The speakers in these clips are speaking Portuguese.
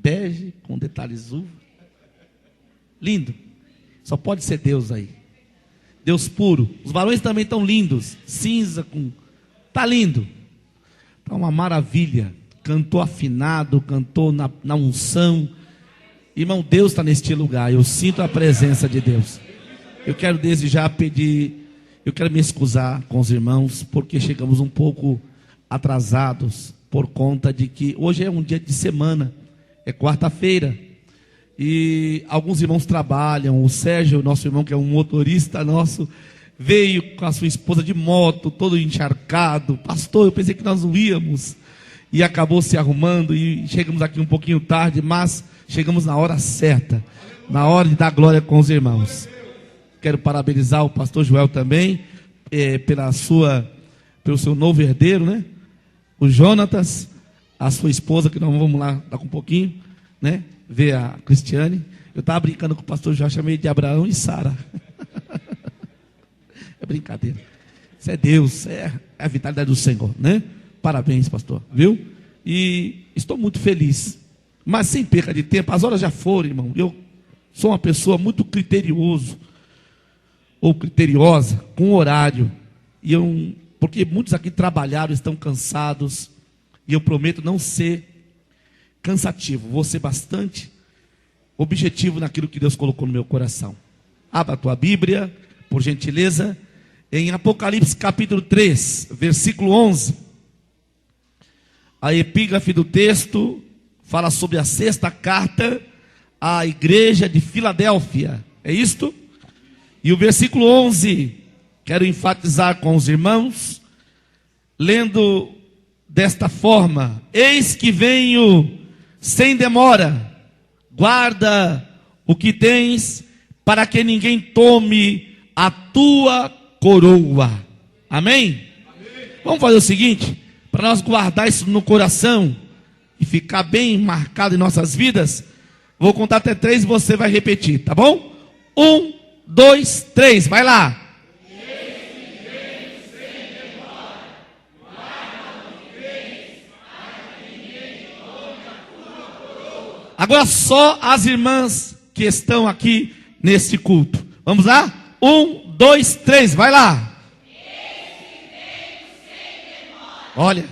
bege com detalhes uva. Lindo. Só pode ser Deus aí. Deus puro. Os varões também estão lindos. Cinza com... Tá lindo. Tá uma maravilha. Cantou afinado, cantou na unção. Irmão, Deus está neste lugar. Eu sinto a presença de Deus. Eu quero desde já pedir, eu quero me excusar com os irmãos, porque chegamos um pouco atrasados, por conta de que hoje é um dia de semana, é quarta-feira, e alguns irmãos trabalham. O Sérgio, nosso irmão, que é um motorista nosso, veio com a sua esposa de moto, todo encharcado. Pastor, eu pensei que nós não íamos, e acabou se arrumando, e chegamos aqui um pouquinho tarde, mas chegamos na hora certa, na hora de dar glória com os irmãos. Quero parabenizar o pastor Joel também, pelo seu novo herdeiro, né? O Jonatas, a sua esposa, que nós vamos lá daqui um pouquinho, né? Ver a Cristiane. Eu estava brincando com o pastor Joel, chamei de Abraão e Sara. É brincadeira. Isso é Deus, é a vitalidade do Senhor, né? Parabéns, pastor, viu? E estou muito feliz. Mas sem perca de tempo, as horas já foram, irmão. Eu sou uma pessoa muito criterioso, ou criteriosa, com horário. Porque muitos aqui trabalharam, estão cansados. E eu prometo não ser cansativo. Vou ser bastante objetivo naquilo que Deus colocou no meu coração. Abra a tua Bíblia, por gentileza, em Apocalipse capítulo 3, versículo 11. A epígrafe do texto fala sobre a sexta carta à igreja de Filadélfia. É isto? E o versículo 11, quero enfatizar com os irmãos, lendo desta forma: eis que venho sem demora, guarda o que tens, para que ninguém tome a tua coroa. Amém? Amém. Vamos fazer o seguinte, para nós guardar isso no coração e ficar bem marcado em nossas vidas. Vou contar até 3 e você vai repetir, tá bom? 1, 2, 3, vai lá. Agora só as irmãs que estão aqui nesse culto. Vamos lá? 1, 2, 3, vai lá. Olha.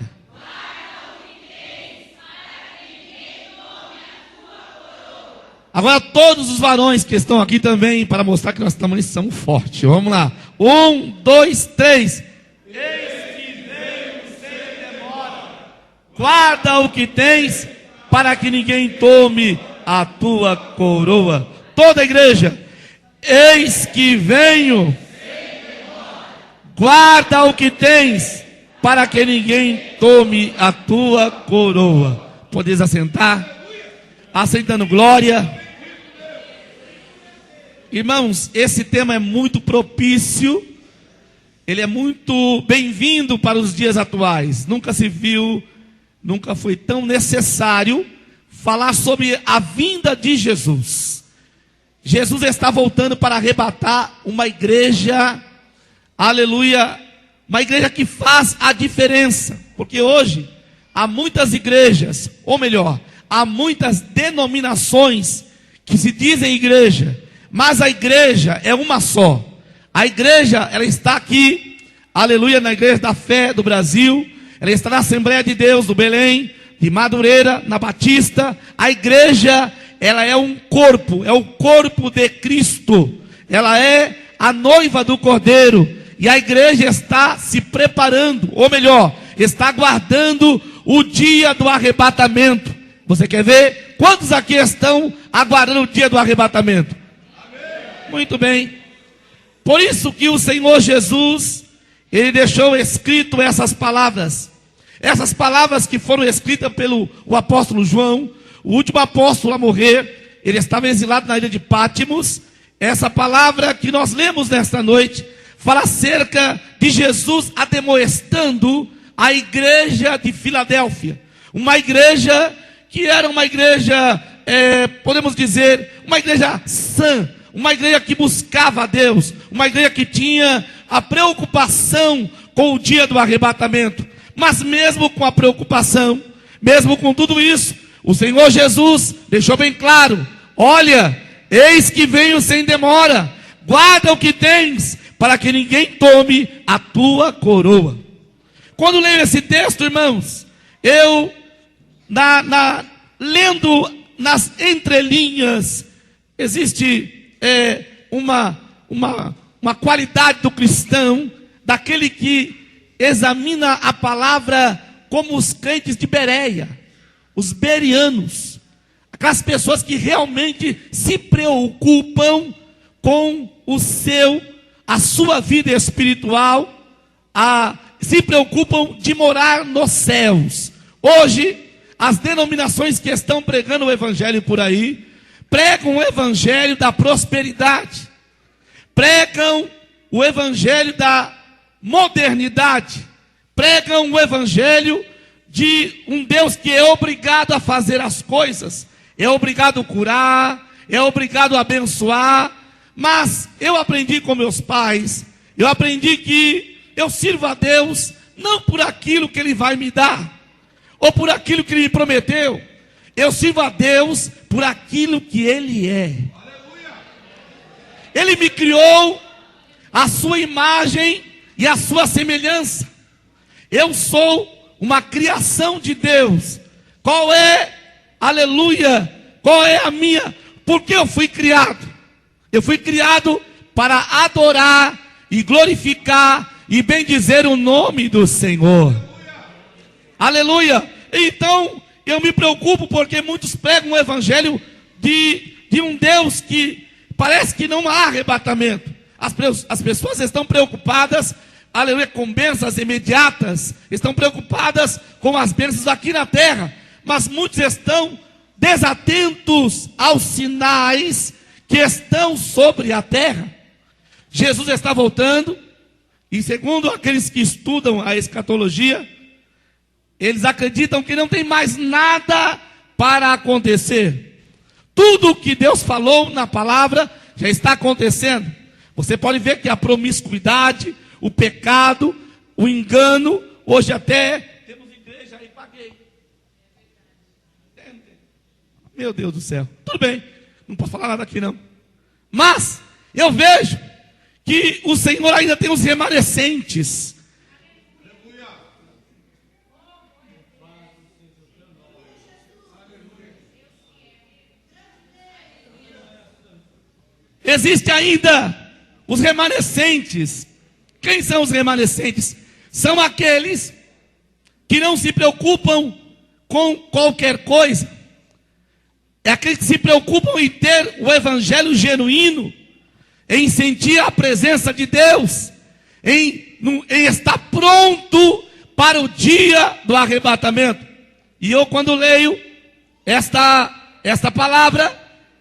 Agora todos os varões que estão aqui também, para mostrar que nós estamos em missão forte. Vamos lá. 1, 2, 3. Eis que venho sem demora. Guarda o que tens, para que ninguém tome a tua coroa. Toda a igreja. Eis que venho. Guarda o que tens, para que ninguém tome a tua coroa. Podes assentar? Aceitando glória. Irmãos, esse tema é muito propício, ele é muito bem-vindo para os dias atuais. Nunca se viu, nunca foi tão necessário falar sobre a vinda de Jesus. Jesus está voltando para arrebatar uma igreja, aleluia, uma igreja que faz a diferença. Porque hoje há muitas igrejas, ou melhor, há muitas denominações que se dizem igreja, mas a igreja é uma só. A igreja, ela está aqui, aleluia, na Igreja da Fé do Brasil, ela está na Assembleia de Deus do Belém, de Madureira, na Batista. A igreja, ela é um corpo, é o corpo de Cristo, ela é a noiva do Cordeiro, e a igreja está se preparando, ou melhor, está aguardando o dia do arrebatamento. Você quer ver? Quantos aqui estão aguardando o dia do arrebatamento? Amém. Muito bem. Por isso que o Senhor Jesus, Ele deixou escrito essas palavras. Essas palavras que foram escritas pelo apóstolo João, o último apóstolo a morrer. Ele estava exilado na ilha de Pátimos. Essa palavra que nós lemos nesta noite fala acerca de Jesus ademoestando a igreja de Filadélfia. Uma igreja que era uma igreja, podemos dizer, uma igreja sã, uma igreja que buscava a Deus, uma igreja que tinha a preocupação com o dia do arrebatamento. Mas mesmo com a preocupação, mesmo com tudo isso, O Senhor Jesus deixou bem claro: olha, eis que venho sem demora, guarda o que tens, para que ninguém tome a tua coroa. Quando leio esse texto, irmãos, eu, lendo nas entrelinhas, existe uma qualidade do cristão, daquele que examina a palavra como os crentes de Bereia, os bereanos, aquelas pessoas que realmente se preocupam com a sua vida espiritual, se preocupam de morar nos céus. Hoje, as denominações que estão pregando o evangelho por aí, pregam o evangelho da prosperidade, pregam o evangelho da modernidade, pregam o evangelho de um Deus que é obrigado a fazer as coisas, é obrigado a curar, é obrigado a abençoar. Mas eu aprendi com meus pais, eu aprendi que eu sirvo a Deus não por aquilo que Ele vai me dar, ou por aquilo que Ele me prometeu. Eu sirvo a Deus por aquilo que Ele é. Ele me criou a sua imagem e a sua semelhança. Eu sou uma criação de Deus. Qual é, aleluia, qual é a minha? Porque eu fui criado. Eu fui criado para adorar e glorificar e bendizer o nome do Senhor. Aleluia. Então, eu me preocupo porque muitos pregam o evangelho de um Deus que parece que não há arrebatamento. As pessoas estão preocupadas, aleluia, com bênçãos imediatas, estão preocupadas com as bênçãos aqui na terra, mas muitos estão desatentos aos sinais que estão sobre a terra. Jesus está voltando, e segundo aqueles que estudam a escatologia, eles acreditam que não tem mais nada para acontecer. Tudo o que Deus falou na palavra já está acontecendo. Você pode ver que a promiscuidade, o pecado, o engano, hoje até temos igreja aí, paguei. Meu Deus do céu, tudo bem, não posso falar nada aqui não. Mas eu vejo que o Senhor ainda tem os remanescentes. Existe ainda os remanescentes. Quem são os remanescentes? São aqueles que não se preocupam com qualquer coisa. É aqueles que se preocupam em ter o evangelho genuíno, em sentir a presença de Deus, em estar pronto para o dia do arrebatamento. E eu, quando leio esta palavra,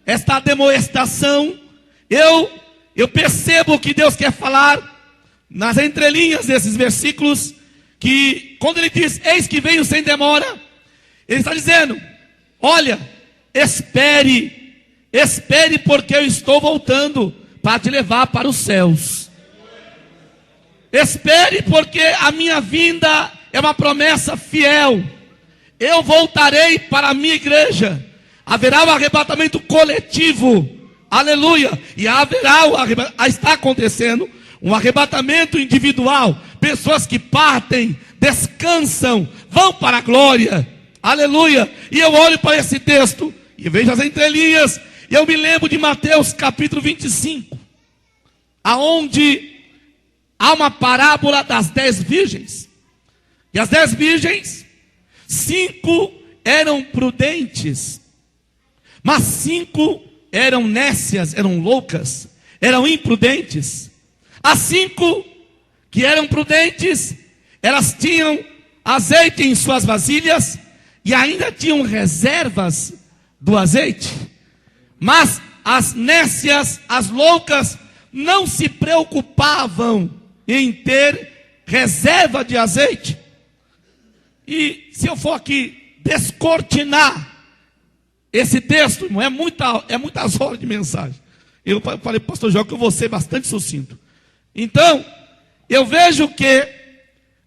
esta demonstração, eu percebo que Deus quer falar nas entrelinhas desses versículos, que quando Ele diz, eis que venho sem demora, Ele está dizendo, olha, espere porque eu estou voltando para te levar para os céus. Espere porque a minha vinda é uma promessa fiel. Eu voltarei para a minha igreja. Haverá um arrebatamento coletivo. Aleluia. E está acontecendo um arrebatamento individual. Pessoas que partem, descansam, vão para a glória. Aleluia. E eu olho para esse texto e vejo as entrelinhas, e eu me lembro de Mateus capítulo 25, aonde há uma parábola das 10 virgens. E as 10 virgens, 5 eram prudentes, mas 5 eram nécias, eram loucas, eram imprudentes. As 5 que eram prudentes, elas tinham azeite em suas vasilhas e ainda tinham reservas do azeite. Mas as nécias, as loucas, não se preocupavam em ter reserva de azeite. E se eu for aqui descortinar esse texto, é muitas horas de mensagem. Eu falei, pastor João, que eu vou ser bastante sucinto. Então, eu vejo que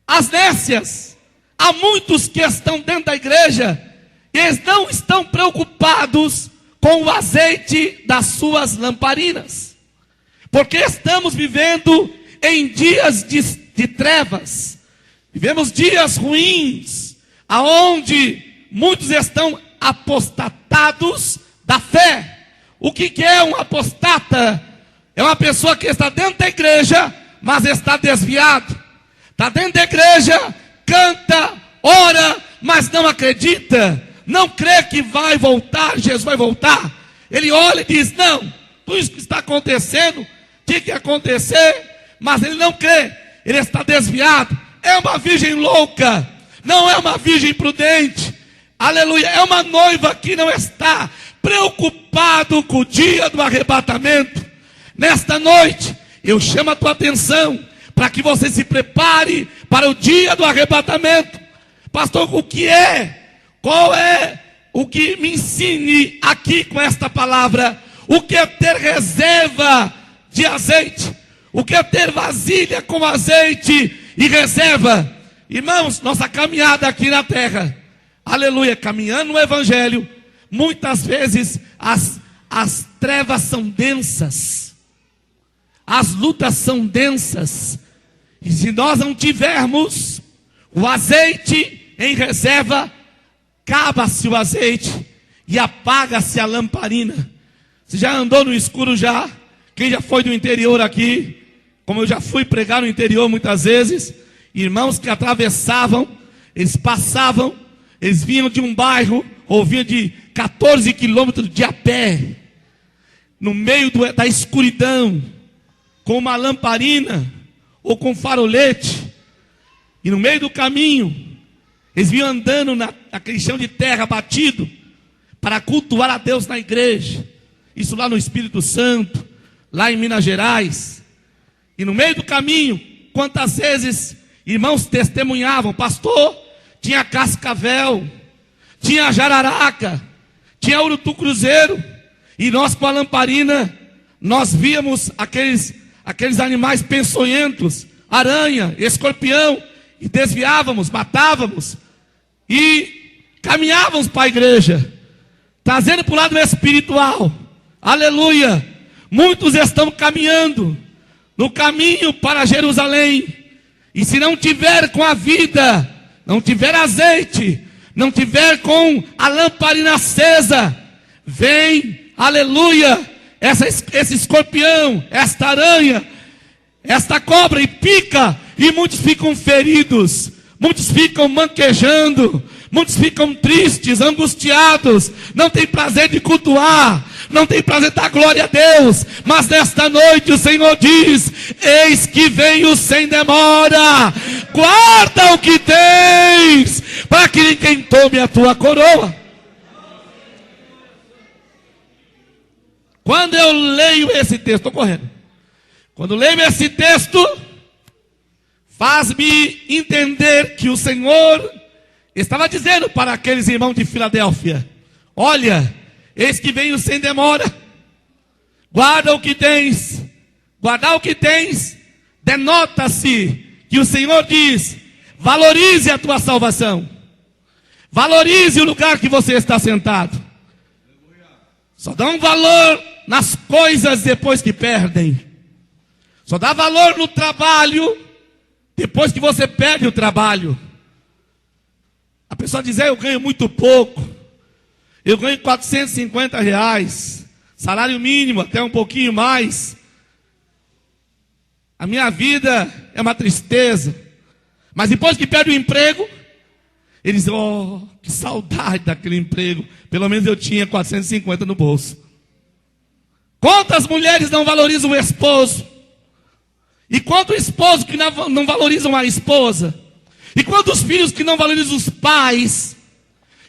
as nécias, há muitos que estão dentro da igreja Eles não estão preocupados com o azeite das suas lamparinas. Porque estamos vivendo em dias de trevas. Vivemos dias ruins, aonde muitos estão apostatados da fé. O que é um apostata? É uma pessoa que está dentro da igreja, mas está desviado. Está dentro da igreja, canta, ora, mas não acredita. Não crê que vai voltar, Jesus vai voltar. Ele olha e diz, não, tudo isso que está acontecendo, tinha que acontecer, mas ele não crê. Ele está desviado. É uma virgem louca, não é uma virgem prudente. Aleluia, é uma noiva que não está preocupado com o dia do arrebatamento. Nesta noite, eu chamo a tua atenção para que você se prepare para o dia do arrebatamento. Pastor, o que é? Qual é o que me ensine aqui com esta palavra? O que é ter reserva de azeite? O que é ter vasilha com azeite e reserva? Irmãos, nossa caminhada aqui na terra, aleluia, caminhando no evangelho, muitas vezes as trevas são densas, as lutas são densas, e se nós não tivermos o azeite em reserva, acaba-se o azeite e apaga-se a lamparina. Você já andou no escuro já? Quem já foi do interior aqui? Como eu já fui pregar no interior muitas vezes, irmãos que atravessavam, eles passavam, eles vinham de um bairro, ou vinham de 14 quilômetros de a pé, no meio da escuridão, com uma lamparina, ou com farolete, e no meio do caminho, eles vinham andando naquele chão de terra batido, para cultuar a Deus na igreja, isso lá no Espírito Santo, lá em Minas Gerais, e no meio do caminho, quantas vezes irmãos testemunhavam, pastor, tinha cascavel, tinha jararaca, tinha urutu cruzeiro, e nós com a lamparina, nós víamos aqueles animais peçonhentos, aranha, escorpião, e desviávamos, matávamos, e caminhávamos para a igreja, trazendo para o lado espiritual, aleluia, muitos estão caminhando, no caminho para Jerusalém, e se não tiver com a vida, não tiver azeite, não tiver com a lamparina acesa, vem, aleluia, esse escorpião, esta aranha, esta cobra, e pica, e muitos ficam feridos, muitos ficam manquejando, muitos ficam tristes, angustiados, não tem prazer de cultuar, não tem prazer de dar glória a Deus, mas nesta noite o Senhor diz, eis que venho sem demora, guarda o que tens, para que ninguém tome a tua coroa. Quando eu leio esse texto, estou correndo, quando leio esse texto, faz-me entender que o Senhor estava dizendo para aqueles irmãos de Filadélfia, olha, eis que venho sem demora, guarda o que tens. Guardar o que tens, denota-se que o Senhor diz, valorize a tua salvação, valorize o lugar que você está sentado. Só dá um valor nas coisas depois que perdem, só dá valor no trabalho depois que você perde o trabalho. A pessoa diz, eu ganho muito pouco, eu ganho R$450, salário mínimo, até um pouquinho mais. A minha vida é uma tristeza. Mas depois que perde o emprego, eles dizem, oh, que saudade daquele emprego. Pelo menos eu tinha 450 no bolso. Quantas mulheres não valorizam o esposo? E quantos esposos que não valorizam a esposa? E quantos filhos que não valorizam os pais?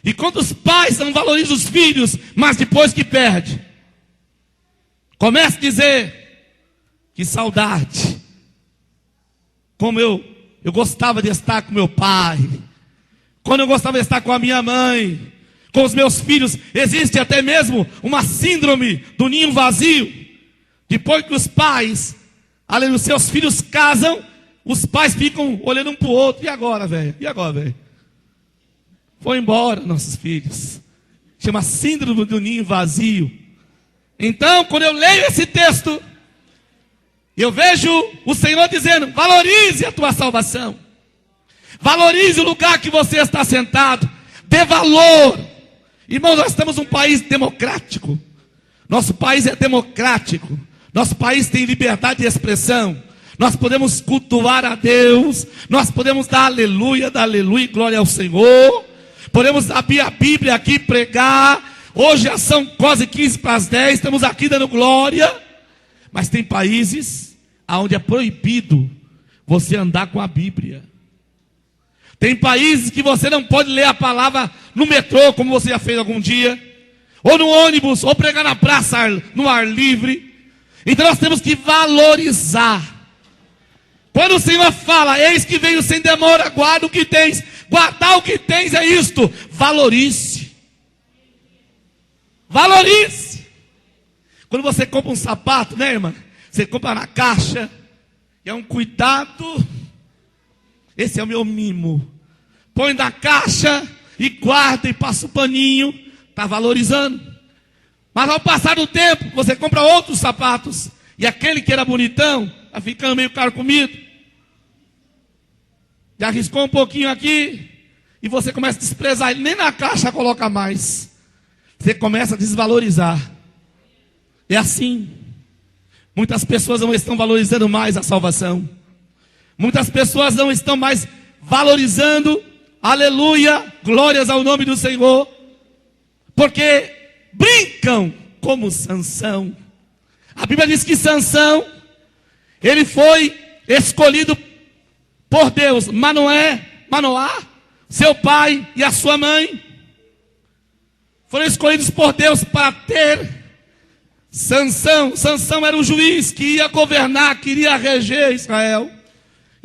E quantos pais não valorizam os filhos, mas depois que perde, começa a dizer, que saudade, como eu gostava de estar com meu pai, quando eu gostava de estar com a minha mãe, com os meus filhos. Existe até mesmo uma síndrome do ninho vazio, depois que os pais, além dos seus filhos casam, os pais ficam olhando um para o outro, e agora, velho? E agora, velho? Foi embora nossos filhos. Chama síndrome do ninho vazio. Então, quando eu leio esse texto, eu vejo o Senhor dizendo: valorize a tua salvação. Valorize o lugar que você está sentado. Dê valor. Irmãos, nós estamos num país democrático. Nosso país é democrático. Nosso país tem liberdade de expressão. Nós podemos cultuar a Deus. Nós podemos dar aleluia, glória ao Senhor. Podemos abrir a Bíblia aqui e pregar. Hoje já são quase 15 para as 10. Estamos aqui dando glória. Mas tem países onde é proibido você andar com a Bíblia. Tem países que você não pode ler a palavra no metrô, como você já fez algum dia, ou no ônibus, ou pregar na praça, no ar livre. Então nós temos que valorizar. Quando o Senhor fala: eis que venho sem demora, guarda o que tens. Guardar o que tens é isto: valorize. Valorize. Quando você compra um sapato, né, irmã? Você compra na caixa. É um cuidado. Esse é o meu mimo. Põe na caixa e guarda e passa o paninho. Está valorizando. Mas ao passar do tempo, você compra outros sapatos. E aquele que era bonitão está ficando meio caro comido. Já arriscou um pouquinho aqui. E você começa a desprezar ele. Nem na caixa coloca mais. Você começa a desvalorizar. É assim. Muitas pessoas não estão valorizando mais a salvação. Muitas pessoas não estão mais valorizando, aleluia, glórias ao nome do Senhor, porque brincam como Sansão. A Bíblia diz que Sansão, ele foi escolhido por Deus. Manoá, seu pai e a sua mãe, foram escolhidos por Deus para ter Sansão. Sansão era o juiz que ia governar, queria reger Israel.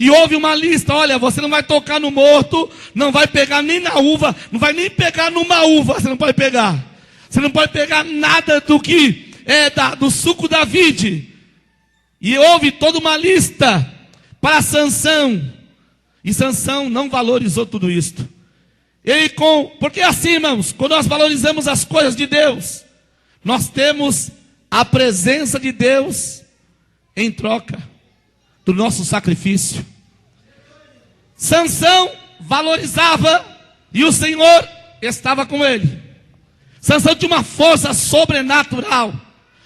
E houve uma lista: olha, você não vai tocar no morto, não vai pegar nem na uva, não vai nem pegar numa uva, você não pode pegar. Você não pode pegar nada do que é do suco da vide. E houve toda uma lista para Sansão. E Sansão não valorizou tudo isto. Porque assim, irmãos, quando nós valorizamos as coisas de Deus, nós temos a presença de Deus em troca do nosso sacrifício. Sansão valorizava e o Senhor estava com ele. Sansão tinha uma força sobrenatural,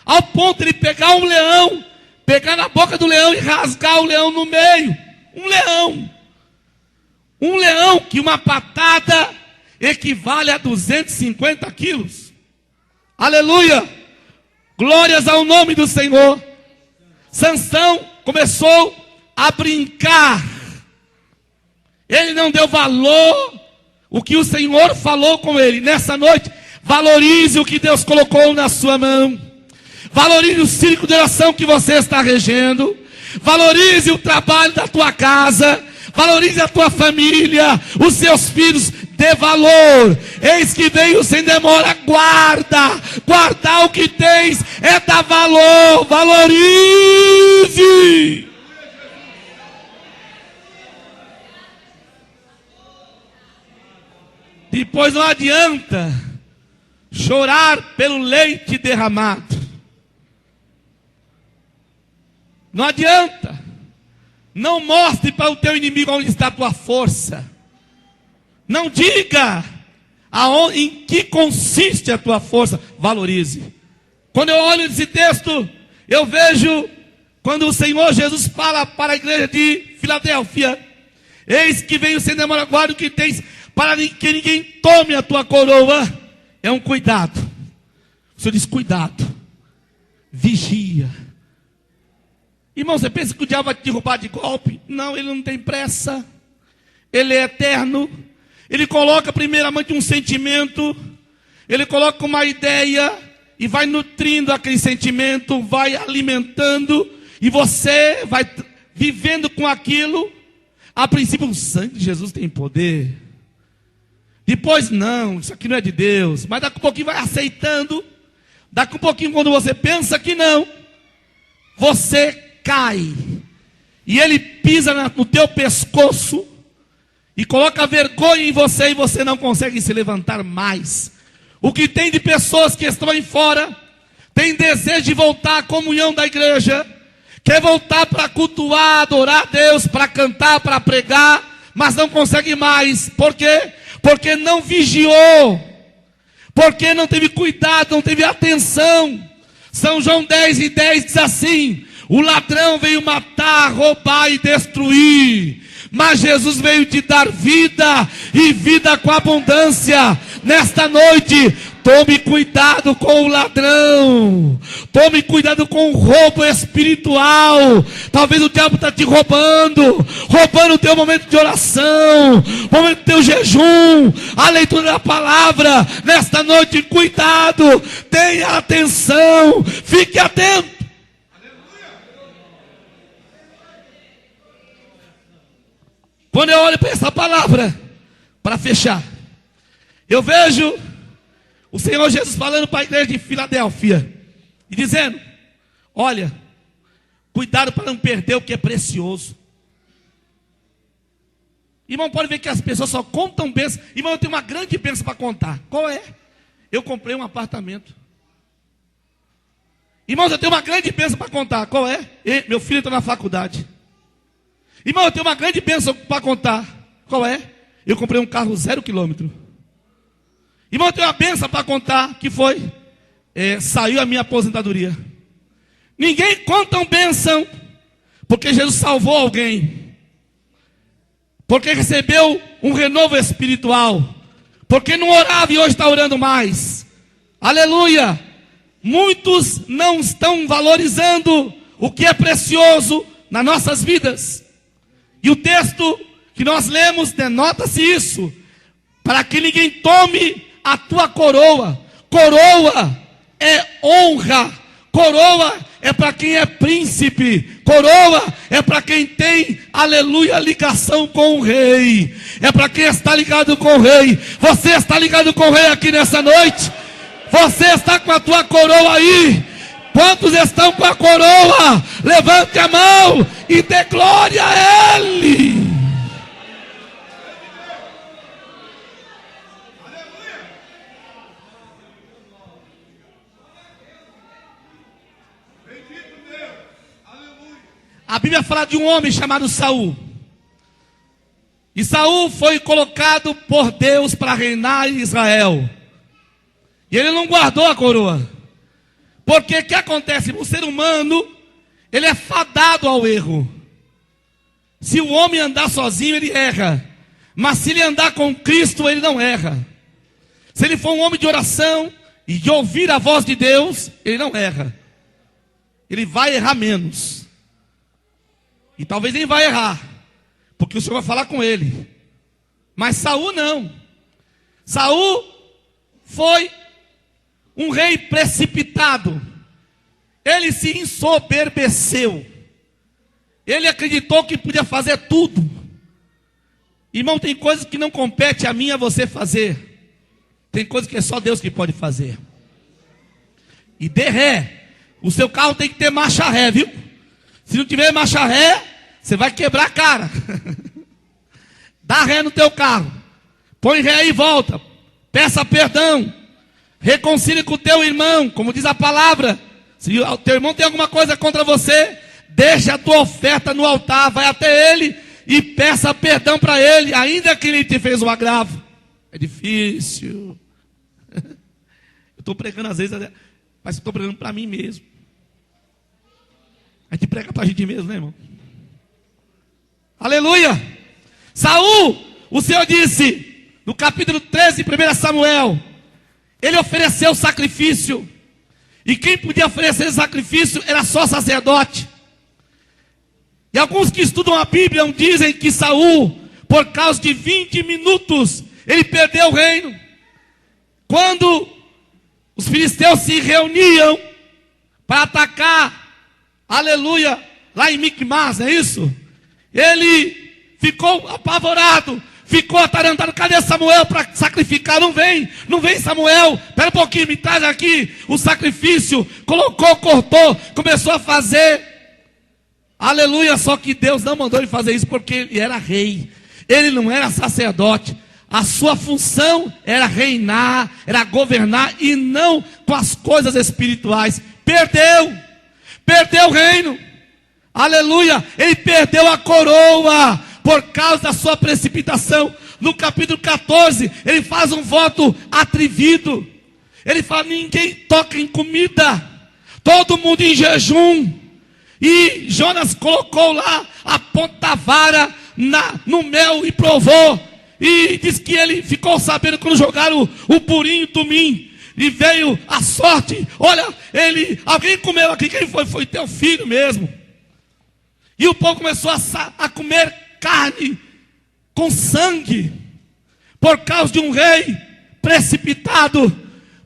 ao ponto de ele pegar um leão, pegar na boca do leão e rasgar o leão no meio. Um leão que uma patada equivale a 250 quilos. Aleluia, glórias ao nome do Senhor. Sansão começou a brincar. Ele não deu valor o que o Senhor falou com ele. Nessa noite, valorize o que Deus colocou na sua mão. Valorize o círculo de oração que você está regendo. Valorize o trabalho da tua casa. Valorize a tua família, os seus filhos. Dê valor. Eis que veio sem demora. Guardar o que tens é dar valor. Valorize. Depois não adianta chorar pelo leite derramado. Não adianta. Não mostre para o teu inimigo onde está a tua força. Não diga em que consiste a tua força. Valorize. Quando eu olho esse texto, eu vejo quando o Senhor Jesus fala para a igreja de Filadélfia: eis que venho sem demora, guarda o que tens, para que ninguém tome a tua coroa. É um cuidado. O Senhor diz: cuidado, vigia. Irmão, você pensa que o diabo vai te derrubar de golpe? Não, ele não tem pressa. Ele é eterno. Ele coloca primeiramente um sentimento, ele coloca uma ideia e vai nutrindo aquele sentimento, vai alimentando, e você vai vivendo com aquilo. A princípio, o sangue de Jesus tem poder. Depois, não, isso aqui não é de Deus. Mas daqui a pouquinho vai aceitando. Daqui a pouquinho, quando você pensa que não, você cai. E ele pisa no teu pescoço. e coloca vergonha em você e você não consegue se levantar mais. O que tem de pessoas que estão aí fora, tem desejo de voltar à comunhão da igreja, quer voltar para cultuar, adorar a Deus, para cantar, para pregar, mas não consegue mais. Por quê? Porque não vigiou, porque não teve cuidado, não teve atenção. São João 10:10 diz assim: o ladrão veio matar, roubar e destruir, mas Jesus veio te dar vida, e vida com abundância. Nesta noite, tome cuidado com o ladrão, tome cuidado com o roubo espiritual. Talvez o diabo está te roubando o teu momento de oração, o momento do teu jejum, a leitura da palavra. Nesta noite, cuidado, tenha atenção, fique atento. Quando eu olho para essa palavra, para fechar, eu vejo o Senhor Jesus falando para a igreja de Filadélfia e dizendo: olha, cuidado para não perder o que é precioso. Irmão, pode ver que as pessoas só contam bênçãos. Irmão, eu tenho uma grande bênção para contar. Qual é? Eu comprei um apartamento. Irmãos, eu tenho uma grande bênção para contar. Qual é? Meu filho está na faculdade. Irmão, eu tenho uma grande bênção para contar. Qual é? Eu comprei um carro 0 quilômetro. Irmão, eu tenho uma bênção para contar. Que foi? Saiu a minha aposentadoria. Ninguém conta uma bênção porque Jesus salvou alguém, porque recebeu um renovo espiritual, porque não orava e hoje está orando mais. Aleluia. Muitos não estão valorizando o que é precioso nas nossas vidas. E o texto que nós lemos denota-se isso: para que ninguém tome a tua coroa. Coroa é honra, coroa é para quem é príncipe, coroa é para quem tem, aleluia, ligação com o rei, é para quem está ligado com o rei. Você está ligado com o rei aqui nessa noite? Você está com a tua coroa aí? Quantos estão com a coroa? Levante a mão e dê glória a Ele. A Bíblia fala de um homem chamado Saul. E Saul foi colocado por Deus para reinar em Israel. E ele não guardou a coroa. Porque o que acontece? O ser humano, ele é fadado ao erro. Se o homem andar sozinho, ele erra. Mas se ele andar com Cristo, ele não erra. Se ele for um homem de oração e de ouvir a voz de Deus, ele não erra. Ele vai errar menos. E talvez nem vai errar, porque o Senhor vai falar com ele. Mas Saul não. Saul foi um rei precipitado. Ele se ensoberbeceu. Ele acreditou que podia fazer tudo. Irmão, tem coisas que não compete a mim e a você fazer. Tem coisas que é só Deus que pode fazer. E dê ré. O seu carro tem que ter marcha ré, viu? Se não tiver marcha ré, você vai quebrar a cara. Dá ré no teu carro. Põe ré e volta. Peça perdão. Reconcilie com o teu irmão, como diz a palavra. Se o teu irmão tem alguma coisa contra você, deixa a tua oferta no altar, vai até ele e peça perdão para ele, ainda que ele te fez um agravo. É difícil. Eu estou pregando às vezes, mas estou pregando para mim mesmo. A gente prega para a gente mesmo, né, irmão? Aleluia! Saul, o Senhor disse, no capítulo 13, 1 Samuel, ele ofereceu sacrifício. E quem podia oferecer sacrifício era só sacerdote. E alguns que estudam a Bíblia dizem que Saul, por causa de 20 minutos, ele perdeu o reino. Quando os filisteus se reuniam para atacar, aleluia, lá em Micmas, não é isso? Ele ficou apavorado, ficou atarantado. Cadê Samuel para sacrificar? Não vem Samuel. Espera um pouquinho, me traz aqui o sacrifício. Colocou, cortou, começou a fazer. Aleluia, só que Deus não mandou ele fazer isso porque ele era rei. ele não era sacerdote. A sua função era reinar, era governar e não com as coisas espirituais. Perdeu o reino. Aleluia, ele perdeu a coroa por causa da sua precipitação. No capítulo 14, ele faz um voto atrevido. Ele fala: ninguém toca em comida, todo mundo em jejum. E Jonas colocou lá a ponta da vara no mel e provou. E diz que ele ficou sabendo quando jogaram o purinho tumim. E veio a sorte. Olha, alguém comeu aqui. Quem foi? Foi teu filho mesmo. E o povo começou a comer carne com sangue. Por causa de um rei precipitado.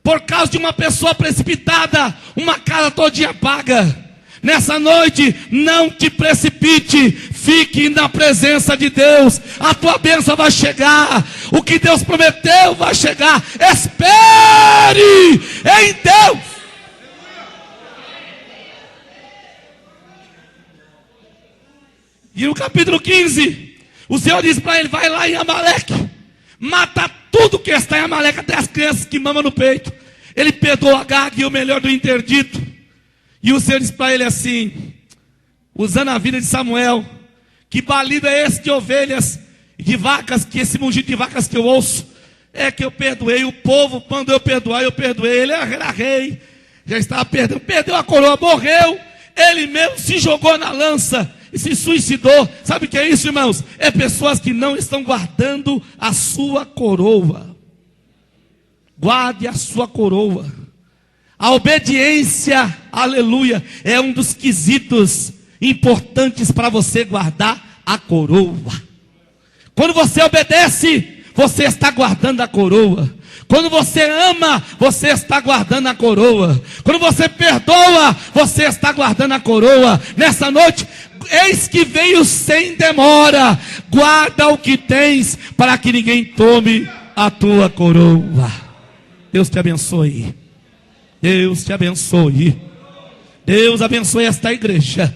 Por causa de uma pessoa precipitada. Uma cara todinha paga. Nessa noite, não te precipite, fique na presença de Deus, a tua bênção vai chegar, o que Deus prometeu vai chegar, espere em Deus. E no capítulo 15, o Senhor diz para ele: vai lá em Amaleque, mata tudo que está em Amaleque, até as crianças que mamam no peito. Ele perdoa Agag, o melhor do interdito. E o Senhor diz para ele assim, usando a vida de Samuel: que balido é esse de ovelhas e de vacas, que esse mugido de vacas que eu ouço? É que eu perdoei o povo, quando eu perdoar, eu perdoei. Ele era rei, já estava perdeu a coroa, morreu, ele mesmo se jogou na lança e se suicidou. Sabe o que é isso, irmãos? É pessoas que não estão guardando a sua coroa. Guarde a sua coroa. A obediência, aleluia, é um dos quesitos importantes para você guardar a coroa. Quando você obedece, você está guardando a coroa. Quando você ama, você está guardando a coroa. Quando você perdoa, você está guardando a coroa. Nessa noite, eis que veio sem demora. Guarda o que tens, para que ninguém tome a tua coroa. Deus te abençoe. Deus te abençoe. Deus abençoe esta igreja.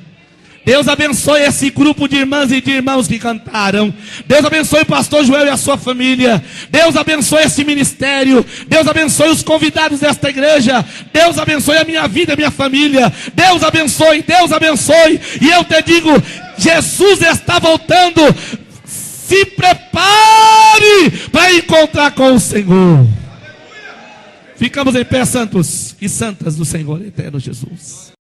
Deus abençoe esse grupo de irmãs e de irmãos que cantaram. Deus abençoe o pastor Joel e a sua família. Deus abençoe esse ministério. Deus abençoe os convidados desta igreja. Deus abençoe a minha vida, a minha família. Deus abençoe, Deus abençoe. E eu te digo, Jesus está voltando. Se prepare para encontrar com o Senhor. Ficamos em pé, santos e santas do Senhor eterno Jesus.